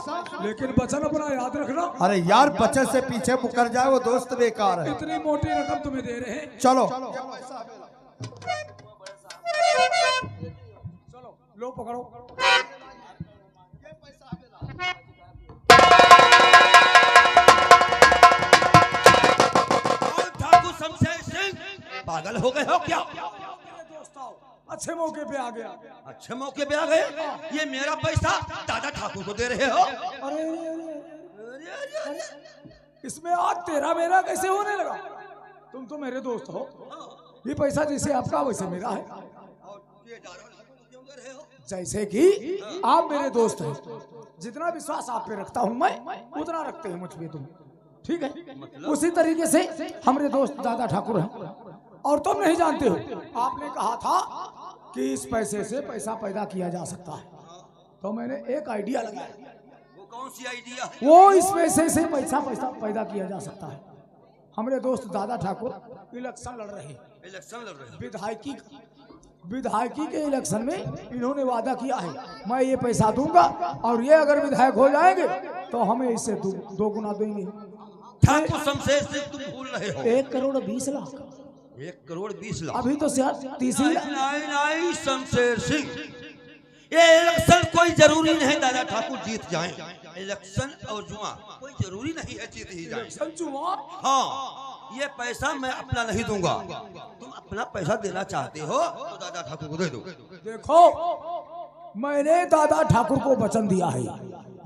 G: लेकिन वचन अपना याद रखना।
F: अरे यार, बचत से पीछे मुकर जाए वो दोस्त बेकार है।
G: इतनी मोटी रकम तुम्हें दे रहे हैं।
F: चलो
G: चलो लो पकड़ो।
H: ठाकुर शमशेर सिंह पागल हो गए हो क्या?
G: अच्छे मौके पे आ गया।
H: अच्छे मौके पे आ गए। ये मेरा पैसा दादा ठाकुर को दे रहे हो?
G: इसमें आज तेरा मेरा कैसे होने लगा? तुम तो मेरे दोस्त हो। ये पैसा जैसे आपका वैसे मेरा है। जैसे कि आप मेरे दोस्त हैं, जितना विश्वास आप पे रखता हूं मैं, उतना रखते हैं मुझ पे तुम। ठीक है? उसी तरीके से हमारे दोस्त दादा ठाकुर हैं। और तुम नहीं जानते हो, आपने कहा था कि इस पैसे से पैसा पैदा किया जा सकता है, तो मैंने एक आइडिया लगाया।
H: वो कौन सी आइडिया?
G: वो इस पैसे से पैसा पैदा किया जा सकता है। हमारे दोस्त दादा ठाकुर इलेक्शन लड़ रहे हैं।
H: इलेक्शन लड़ रहे हैं?
G: विधायकी के इलेक्शन में इन्होंने वादा किया है, मैं ये पैसा दूंगा और ये अगर विधायक हो जाएंगे तो हमें इससे 2 गुना देंगे।
H: ठाकुर शमशेर सिंह तुम भूल रहे हो।
G: 1 करोड़ 20 लाख।
H: 1 करोड़ 20 लाख?
G: अभी तो तीसरी।
H: नहीं शमशेर सिंह, ये इलेक्शन कोई जरूरी नहीं दादा ठाकुर जीत जाएं। इलेक्शन और जुआ कोई जरूरी नहीं है जीत ही जाए। हाँ, ये पैसा मैं अपना नहीं दूंगा। तुम अपना पैसा देना चाहते हो तो दादा ठाकुर को दे दो।
G: देखो, मैंने दादा ठाकुर को वचन दिया है,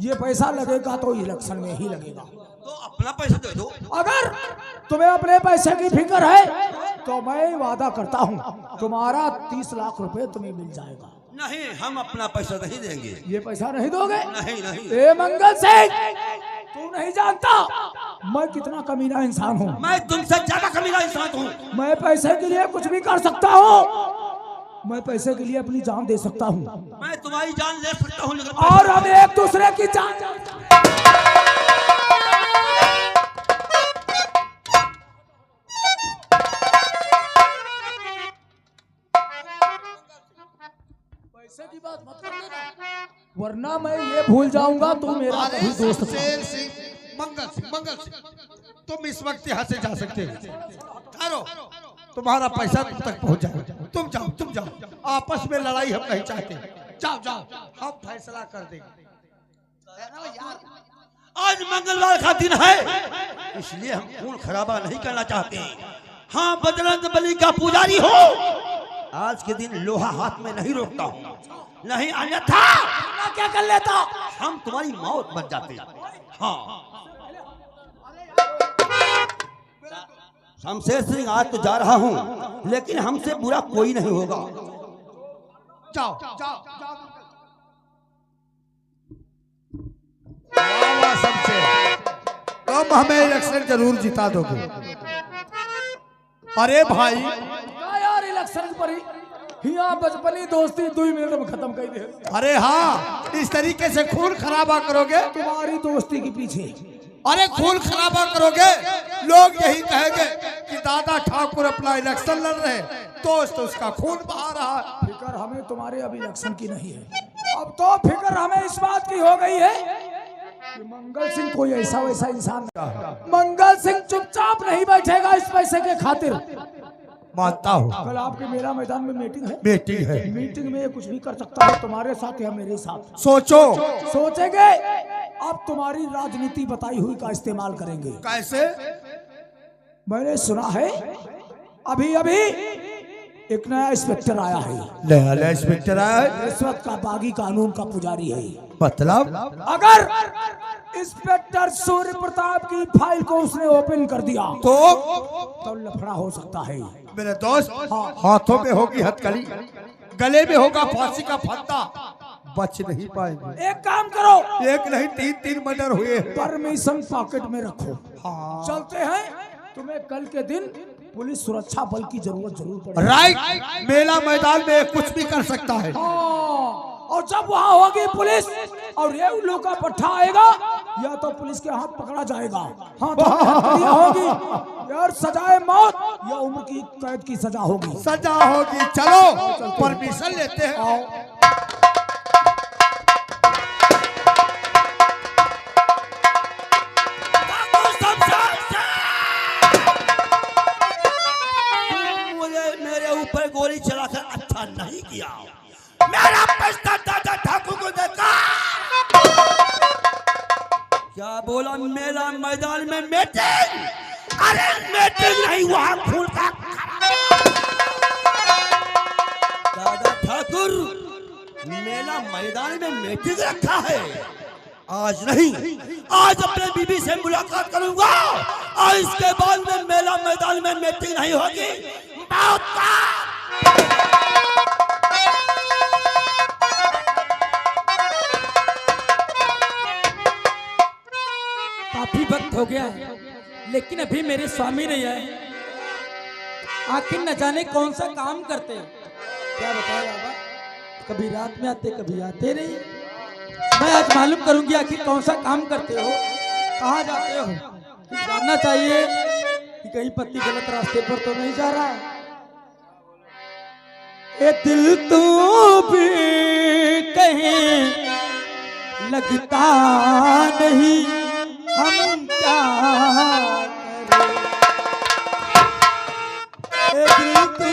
G: ये पैसा लगेगा तो इलेक्शन में ही लगेगा।
H: तो अपना पैसा दे दो।
G: अगर तुम्हें अपने पैसे की फिक्र है तो मैं वादा करता हूँ तुम्हारा 30 लाख रुपए तुम्हें मिल जाएगा।
H: नहीं, हम अपना पैसा नहीं देंगे।
G: ये पैसा नहीं दोगे?
H: नहीं नहीं।
G: ए मंगल सिंह, तू नहीं जानता मैं कितना कमीना इंसान हूँ।
H: मैं तुमसे ज्यादा कमीना इंसान हूँ।
G: मैं पैसे के लिए कुछ भी कर सकता हूँ। मैं पैसे के लिए अपनी जान दे सकता हूँ।
H: मैं तुम्हारी जान ले सकता हूँ, लेकिन
G: और हम एक दूसरे की जान। पैसे की बात मत कर देना, वरना मैं ये भूल जाऊंगा तू मेरा कभी दोस्त था।
F: शेर सिंह, मंगल सिंह, तुम इस वक्त यहाँ से जा सकते हो। ठहरो, तुम्हारा पैसा तुम तक पहुँच जाएगा। तुम जाओ। आपस में लड़ाई हम नहीं चाहते। जाओ, हम फैसला कर देंगे।
H: आज मंगलवार का दिन है, इसलिए हम खून खराबा नहीं करना चाहते। हाँ, बजरंग बली का पुजारी हो, आज के दिन लोहा हाथ में नहीं रोकता हूँ, नहीं अन्यथा
G: क्या कर लेता?
H: हम तुम्हारी मौत बन जाते। हाँ, शमशेर सिंह आज तो जा रहा हूँ, लेकिन हमसे बुरा कोई नहीं होगा।
F: जाओ। वाह शमशेर, तुम हमें इलेक्शन जरूर जिता दोगे। अरे भाई,
G: यार इलेक्शन पर यहाँ बचपनी दोस्ती 2 मिनट में खत्म कर दे।
F: अरे हाँ, इस तरीके से खून खराबा करोगे?
G: तुम्हारी दोस्ती के पीछे
F: अरे खून खराबा करोगे, लोग यही कहेंगे कि दादा ठाकुर अपना इलेक्शन लड़ रहे हैं, दोस्त उसका खून बहा रहा है।
G: फिक्र हमें तुम्हारे अब इलेक्शन की नहीं है, अब तो फिक्र हमें इस बात की हो गई है कि मंगल सिंह कोई ऐसा वैसा इंसान नहीं। मंगल सिंह चुपचाप नहीं बैठेगा इस पैसे के खातिर।
F: मानता हूँ।
G: कल आपके मेरा मैदान में मीटिंग है।
F: मीटिंग में
G: ये कुछ भी कर सकता है, तुम्हारे साथ या मेरे साथ।
F: सोचेंगे
G: अब तुम्हारी राजनीति बताई हुई का इस्तेमाल करेंगे।
F: कैसे?
G: मैंने सुना है अभी अभी एक नया इंस्पेक्टर आया है।
F: नया इंस्पेक्टर आया है?
G: रिश्वत का बागी कानून का पुजारी है।
F: मतलब?
G: अगर इंस्पेक्टर सूर्य प्रताप की फाइल को उसने ओपन कर दिया तो लफड़ा हो सकता है।
F: मेरे दोस्त, हाथों में होगी हथकड़ी, गले में होगा फांसी का फंदा, बच नहीं पाएंगे।
G: एक काम करो,
F: एक नहीं 3 मर्डर हुए।
G: परमिशन पॉकेट में रखो। हाँ। चलते हैं, तुम्हें कल के दिन पुलिस सुरक्षा बल की जरूरत जरूर पड़ेगी।
F: राइट, मेला मैदान में कुछ भी कर सकता है।
G: और जब वहाँ होगी पुलिस और ये उल्लू का पट्टा आएगा, या तो पुलिस के हाथ पकड़ा जाएगा, हाँ तो होगी, यार सजाए मौत या उम्र की कैद की सजा होगी।
F: सजा होगी। चलो परमिशन लेते हैं।
H: मेरे ऊपर गोली चलाकर अच्छा नहीं किया। मेरा पैसा दादा ठाकुर को देखा, क्या बोला? मेला मैदान में मीटिंग। अरे मीटिंग नहीं, वहां खून का दादा ठाकुर मेला मैदान में मीटिंग रखा है। आज नहीं, आज अपने बीबी से मुलाकात करूंगा और इसके बाद में मेला मैदान में मीटिंग नहीं होगी।
J: काफी वक्त हो गया है, लेकिन अभी मेरे स्वामी नहीं आए। आखिर न जाने कौन सा काम करते हैं। क्या बताए बाबा, कभी रात में आते कभी आते नहीं। मैं आज मालूम करूंगी आखिर कौन सा काम करते हो, कहाँ जाते हो। जानना चाहिए कि कहीं पति गलत रास्ते पर तो नहीं जा रहा है। ए दिल तो भी कहीं लगता नहीं, हम क्या करें। ए दिल तो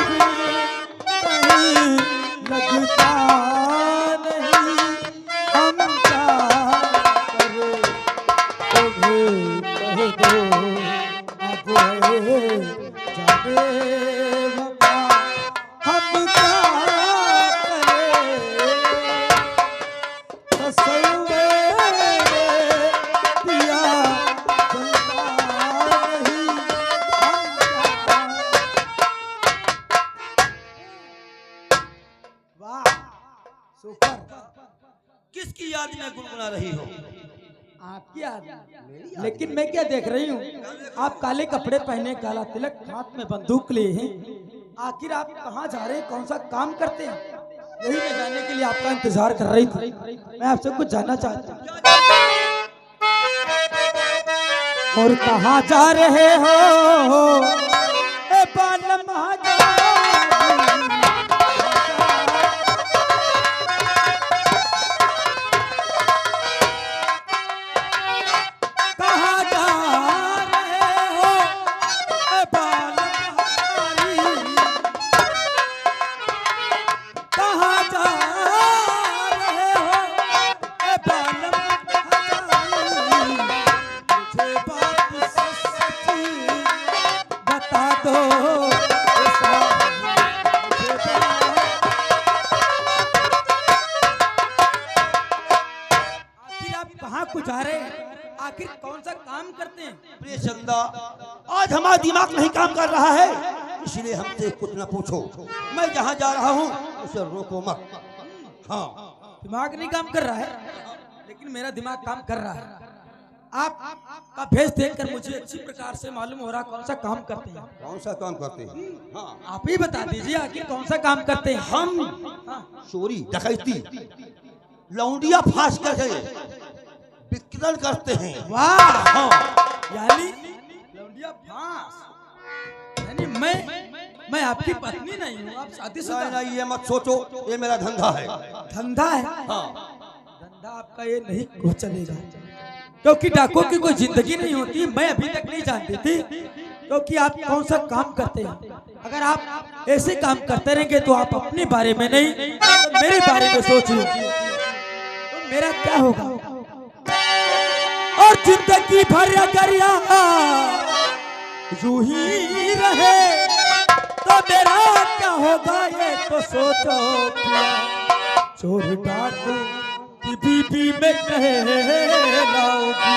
J: भी कहीं लगता नहीं, हम क्या करें। तुम्हें कह दो अब जाने वफा, हम क्या करें। तसव्वुर दिया जलता नहीं, वाह सुपर।
H: किसकी याद में गुनगुना रही हो?
J: आपकी याद। लेकिन मैं क्या देख रही हूँ, आप काले कपड़े पहने, काला तिलक, हाथ में बंदूक लिए हैं। आखिर आप कहाँ जा रहे हैं, कौन सा काम करते हैं? यही मैं जानने के लिए आपका इंतजार कर रही थी। मैं आपसे कुछ जानना चाहता हूँ। और कहाँ जा रहे हो ए बालम हजारी? कहाँ जा रहे हो ए बालम हजारी? कहाँ जा रहे हो ए बालम हजारी? मुझे बात सच्ची बता दो। आखिर आप कहाँ को जा रहे हैं, आखिर कौन सा काम करते हैं?
H: प्रिय चंदा, आज हमारा दिमाग नहीं काम कर रहा है, इसलिए हमसे कुछ न पूछो। मैं जहाँ जा रहा हूँ उसे रोको मत। हाँ,
J: दिमाग नहीं काम कर रहा है, लेकिन मेरा दिमाग काम कर रहा है। आपका भेष देखकर मुझे अच्छी प्रकार से मालूम हो रहा कौन सा काम करते हैं।
H: कौन सा काम करते हैं? हाँ,
J: आप ही बता दीजिए आखिर कौन सा काम करते हैं।
H: हम चोरी डकैती लौंडिया फांस करके विक्रय करते हैं।
J: वाह,
H: हाँ,
J: यानी लौंडिया फांस, यानी मैं आपकी पत्नी नहीं हूँ, आप शादीशुदा।
H: नहीं, ये मत सोचो, ये मेरा धंधा है।
J: धंधा है?
H: हाँ,
J: धंधा आपका ये नहीं हो चलेगा, क्योंकि डाकुओं की कोई जिंदगी नहीं होती। मैं अभी तक नहीं जानती थी क्योंकि आप कौन सा काम करते हैं। अगर आप ऐसे काम करते रहेंगे तो आप अपने बारे में नहीं तो मेरे बारे में सोचिए, तो मेरा क्या होगा। जिंदगी भर अगर यूं ही रहे तो मेरा क्या होगा ये तो सोचो पिया। चोर डाकू की बीबी में कहलाऊंगी,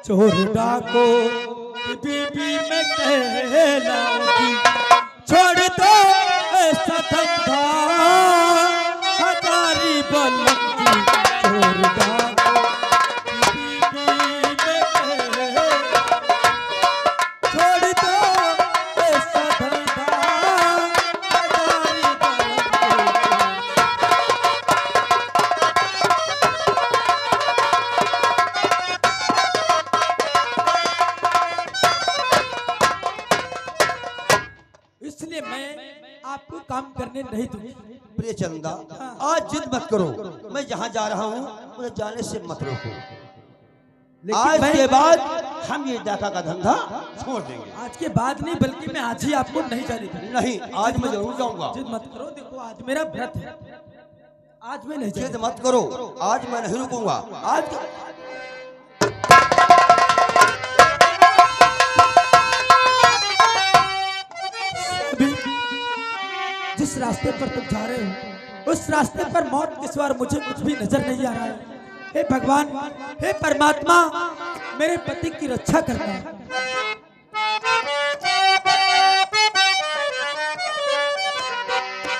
J: चोर डाकू की बीबी में कहलाऊंगी। छोड़ दो ऐसा धंधा हजारी बलंदी, चोर डाकू की बीबी में छोड़ दो ऐसा धंधा हजारी बलंदी। इसलिए मैं आपको काम करने नहीं दूंगी।
C: प्रिय चंदा, आज जिद मत करो। मैं जहाँ जा रहा हूँ मुझे जाने से मत रोको। आज के बाद हम ये डाका का धंधा छोड़ देंगे।
J: आज के बाद नहीं, बल्कि मैं आज ही आपको नहीं जाने दूंगा।
C: नहीं, आज मैं जरूर जाऊंगा।
J: जिद मत करो, देखो आज मेरा व्रत है, आज मैं नहीं
C: जिद
J: जाने
C: मत करो, आज मैं नहीं रुकूंगा। आज
J: अभी जिस रास्ते पर तुम जा रहे हो उस रास्ते पर मौत के सिवा मुझे कुछ भी नजर नहीं आ रहा है। हे भगवान, हे परमात्मा, मेरे पति की रक्षा करना।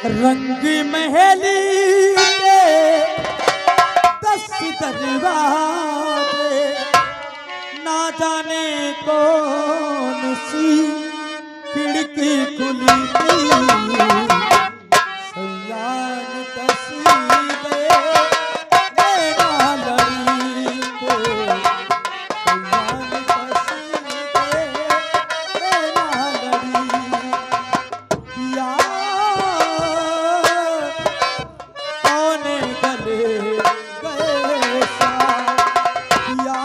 J: रंग महली के 10 दरवाजे, ना जाने कौन सी खिड़की खुली सयान तस्वीरे मेरा लड़ी को, सयान तस्वीरे मेरा लड़ी। या आने गले गए सा, या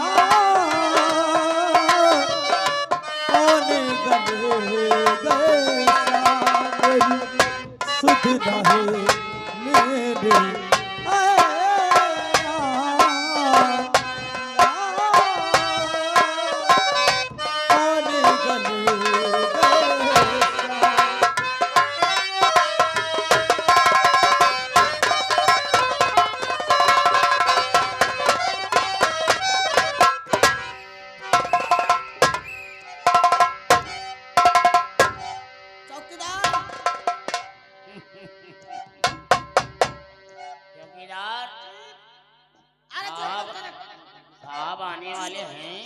J: आने गले गए सा, मेरी सुध रहे मेरे आने गले गए सा।
I: चौकीदार
B: चौकीदार
I: अरे
B: साहब,
I: चल, चल, चल।
B: साहब आने वाले हैं।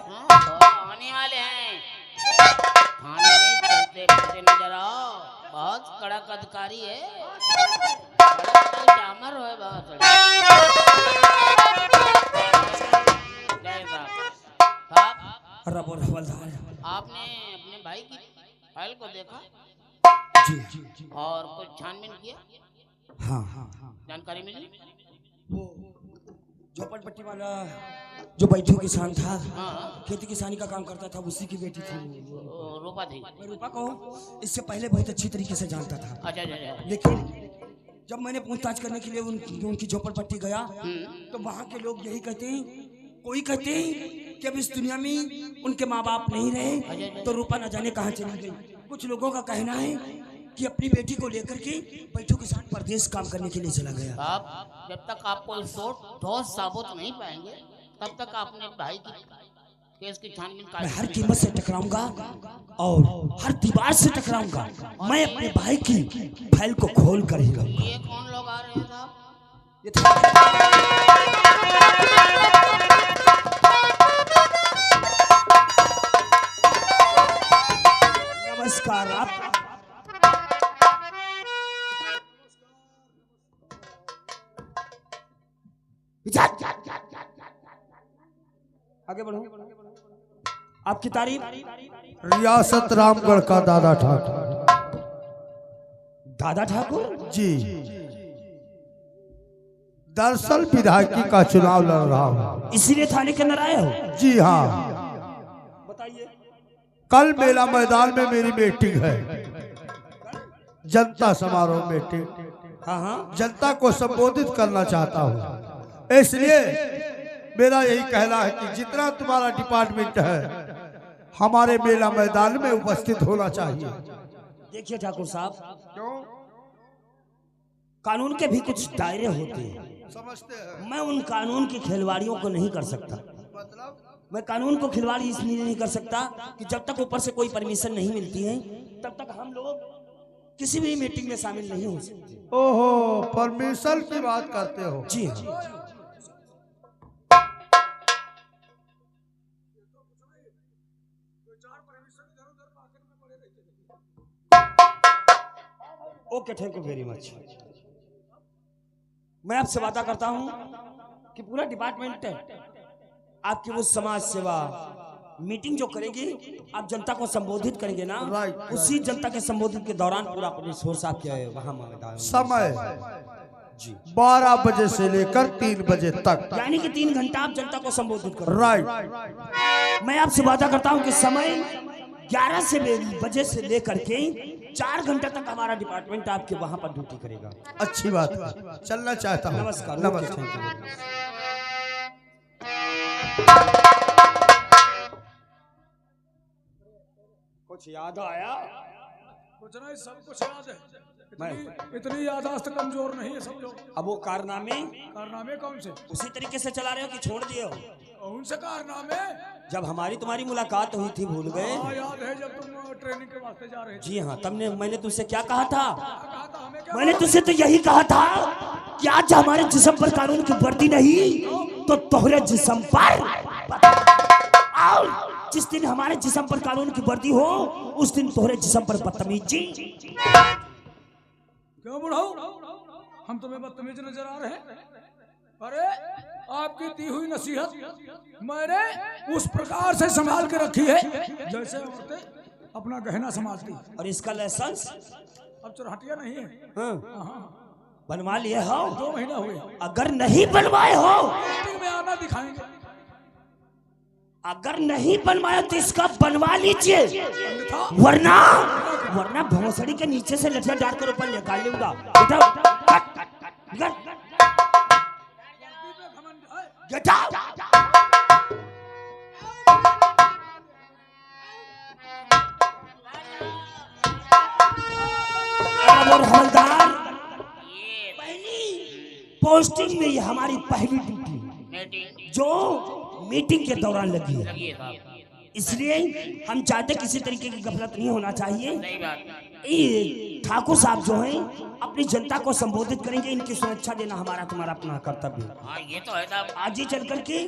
B: हाँ, साहब आने वाले हैं। थाने में चलते फिरते नजर आओ, बहुत कड़क अधिकारी है, डामर है बहुत। जय साहब,
J: रबो हवलदार,
B: आपने अपने भाई की फाइल को देखा
J: जी
B: और कुछ छानबीन किया,
J: हाँ हाँ हाँ।
B: जानकारी मिली?
J: वो झोपड़पट्टी वाला जो बैठो किसान था,
B: हाँ,
J: खेती किसानी का काम करता था, उसी की बेटी थी।
B: रूपा थी।
J: मैं रूपा को इससे पहले बहुत अच्छी तरीके से जानता था,
B: अच्छा अच्छा अच्छा।
J: लेकिन जब मैंने पूछताछ करने के लिए उनकी झोपड़पट्टी गया तो वहाँ के लोग यही कहते हैं, कोई कहते हैं कि अब इस दुनिया में उनके माँ बाप नहीं रहे तो रूपा न जाने कहाँ चली गई। कुछ लोगों का कहना है कि अपनी बेटी को लेकर के बैठो किसान परदेश काम करने के लिए चला गया।
B: आप जब तक आपको ठोस साबुत नहीं पाएंगे तब तक आपने भाई की केस की छानबीन
J: मैं हर कीमत से टकराऊंगा और हर दीवार से टकराऊंगा। मैं अपने भाई की फाइल को खोल कर ही रहूंगा।
B: ये कौन लोग आ रहे हैं साहब?
J: नमस्कार। आप आगे बढ़ो। आपकी तारीफ?
F: रियासत रामगढ़ का दादा ठाकुर।
J: दादा ठाकुर
F: जी, दरअसल विधायकी का चुनाव लड़ रहा हूँ।
J: इसीलिए थाने के अंदर आए हो?
F: जी हाँ,
J: बताइए।
F: कल मेला मैदान में मेरी मीटिंग है, जनता समारोह मीटिंग।
J: हाँ हाँ।
F: जनता को संबोधित करना चाहता हूँ, इसलिए मेरा यही कहना है कि जितना तुम्हारा डिपार्टमेंट है हमारे मेला मैदान में उपस्थित होना चाहिए।
H: देखिए ठाकुर साहब, कानून के भी कुछ दायरे होते हैं,
F: समझते हैं।
H: मैं उन कानून की खिलवाड़ियों को नहीं कर सकता। मैं कानून को खिलवाड़ी इसलिए नहीं कर सकता कि जब तक ऊपर से कोई परमिशन नहीं मिलती है तब तक हम लोग किसी भी मीटिंग में शामिल नहीं हो सकते।
F: ओहो, परमिशन की बात करते हो?
H: जी हाँ। Okay, thank you very much. मैं आपसे वादा करता हूं कि पूरा डिपार्टमेंट आपकी वो समाज सेवा मीटिंग जो करेगी, आप जनता को संबोधित करेंगे ना, उसी जनता के संबोधित के दौरान पूरा पुलिस फोर्स आपके वहां मैदान।
F: समय जी 12 बजे से लेकर 3 बजे तक,
H: यानी कि 3 घंटा आप जनता को संबोधित करेंगे।
F: राइट।
H: मैं आपसे वादा करता हूं कि समय 11 बजे से लेकर के 4 घंटे तक हमारा डिपार्टमेंट आपके वहां पर ड्यूटी करेगा।
F: अच्छी बात है, चलना चाहता हूँ।
H: नमस्कार।
F: नमस्कार।
H: कुछ याद आया?
G: कुछ नहीं, सब कुछ याद है। इतनी यादाश्त कमजोर नहीं है सब लोग।
H: अब वो कारनामे
G: कौन से?
H: उसी तरीके से चला रहे हो कि छोड़ दिए हो?
G: कौन से कारनामे?
H: जब हमारी तुम्हारी मुलाकात हुई थी, भूल गए?
G: हाँ, याद है जब तुम ट्रेनिंग के वास्ते जा रहे थे।
H: जी हाँ, तब मैंने तुझसे क्या कहा था?
G: कहा था हमें क्या?
H: मैंने तुझसे तो यही कहा था कि आज हमारे जिस्म पर कानून की वर्दी नहीं तो तोहरे जिस्म पर, और जिस दिन हमारे जिस्म पर कानून की वर्दी हो उस दिन तोहरे जिस्म पर बदतमीजी।
G: क्यों बुढ़ाऊ, हम तुम्हें बदतमीज नजर आ रहे हैं? अरे आपकी दी हुई नसीहत मैंने उस प्रकार से संभाल के रखी है जैसे औरतें अपना गहना संभालती।
H: और इसका लाइसेंस
G: अब चुरहटिया नहीं है।
H: हाँ। बनवा लिए हो?
G: 2 महीना हुए।
H: अगर नहीं बनवाए हो,
G: मीटिंग में आना दिखाएंगे।
H: अगर नहीं बनवाया तो इसका बनवा लीजिए, वरना भोसड़ी के नीचे से लठिया डाल कर ऊपर निकाल लूंगा। Get out. और हवलदार, पहली पोस्टिंग में ये हमारी पहली ड्यूटी जो मीटिंग के दौरान लगी है, इसलिए हम चाहते किसी तरीके की गफलत नहीं होना चाहिए। ठाकुर साहब जो हैं अपनी जनता को संबोधित करेंगे, इनकी सुरक्षा देना हमारा तुम्हारा अपना कर्तव्य है।
B: हाँ, ये तो है साहब।
H: आज ही चल करके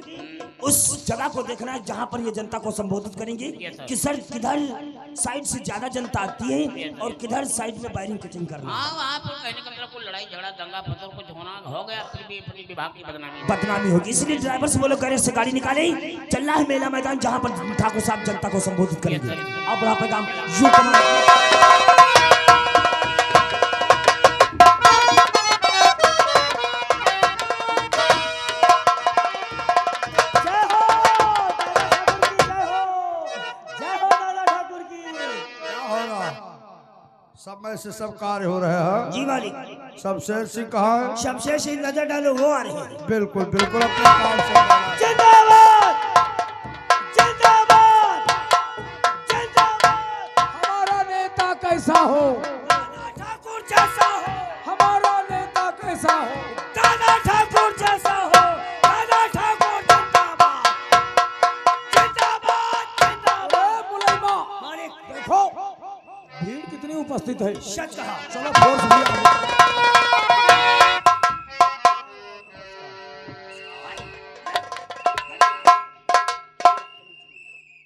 H: उस जगह को देखना है जहाँ पर ये जनता को संबोधित करेंगे कि सर किधर साइड से ज्यादा जनता आती है और किधर साइड में वायरिंग कटिंग करना।
B: हाँ, वहाँ पर कहने का मतलब कोई लड़ाई झगड़ा दंगा फसल कुछ होना हो गया, फिर भी अपनी विभाग की
H: बदनामी होगी। इसलिए ड्राइवर से बोलो गैरेज से गाड़ी निकाले, चलना है मेला मैदान जहाँ पर ठाकुर साहब जनता को संबोधित करेंगे। अब बड़ा पैगाम यूं
F: समय से सब कार्य हो रहे हैं।
H: जी मालिक।
F: शमशेर सिंह कहाँ है?
H: शमशेर सिंह नजर डालो, वो आ रहे हैं।
F: बिल्कुल बिल्कुल अपने काम से।
H: जिंदाबाद जिंदाबाद जिंदाबाद।
G: हमारा नेता कैसा हो,
H: ठाकुर जैसा हो।
G: हमारा नेता कैसा हो,
H: दादा ठाकुर जैसा हो। दादा ठाकुर जिंदाबाद जिंदाबाद जिंदाबाद।
G: मुलायमा
H: मालिक
G: देखो भीड़ कितनी उपस्थित है।
H: सच कहा।
G: चलो फोर्स भी आ गया।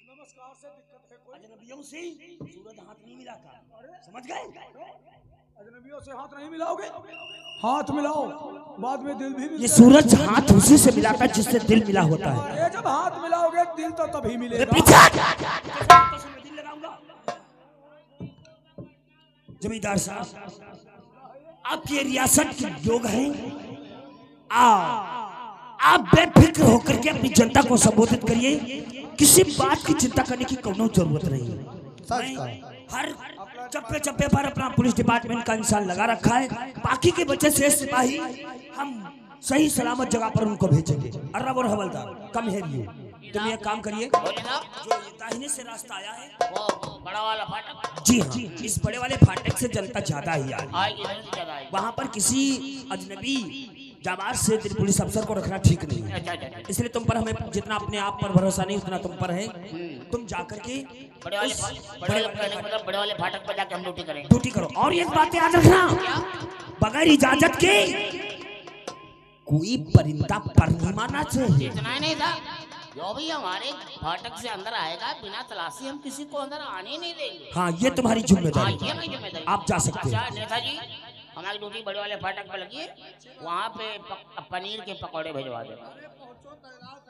G: नमस्कार से दिक्कत है कोई?
H: अजनबियों से सूरज हाथ नहीं मिला था, समझ गए?
G: अजनबियों से हाथ नहीं मिलाओगे? हाथ मिलाओ, बाद में दिल भी
H: ये
G: मिलेगा।
H: सूरज हाथ उसी से मिलाता है जिससे दिल मिला होता है।
G: अरे जब हाथ मिलाओगे दिल तो तभी मिलेगा।
H: जमींदार साहब, आपकी रियासत के लोग हैं, आप बेफिक्र होकर के अपनी जनता को संबोधित करिए, किसी बात की चिंता करने की कोई जरूरत नहीं है। हर चप्पे चप्पे पर अपना पुलिस डिपार्टमेंट का इंसान लगा रखा है, बाकी के बच्चे से सिपाही हम सही सलामत जगह पर उनको भेजेंगे। अर्रब और हवलदार कम है ये, तुम ये काम करिए।
B: बोले ना
H: जो ये दाहिने से रास्ता आया है,
B: वो बड़ा वाला फाटक
H: जी हाँ, इस बड़े वाले फाटक से जनता ज्यादा ही आ रही है।
B: आएगी, इधर से ज्यादा आएगी।
H: वहाँ पर किसी अजनबी जाबाज से पुलिस अफसर को रखना ठीक नहीं है,
B: अच्छा अच्छा अच्छा।
H: इसलिए तुम पर हमें जितना अपने आप पर भरोसा नहीं उतना तुम पर है। तुम जाकर के
B: बड़े वाले मतलब बड़े वाले फाटक पर जाके हम ड्यूटी करेंगे।
H: ड्यूटी करो। और एक बात याद रखना, बगैर इजाजत के कोई परिंदा पर नहीं मारना चाहिए।
B: इतना ही नहीं था, जो भी हमारे फाटक से अंदर आएगा बिना तलाशी हम किसी को अंदर आने नहीं देंगे।
H: हाँ, ये तुम्हारी
B: हाँ,
H: जिम्मेदारी
B: ये मेरी जिम्मेदारी।
H: आप जा सकते
B: अच्छा
H: हैं।
B: नेताजी, हमारी ड्यूटी बड़े वाले फाटक पर लगी है, वहाँ पे पनीर के पकौड़े भिजवा देना।
E: पहुंचो तैनात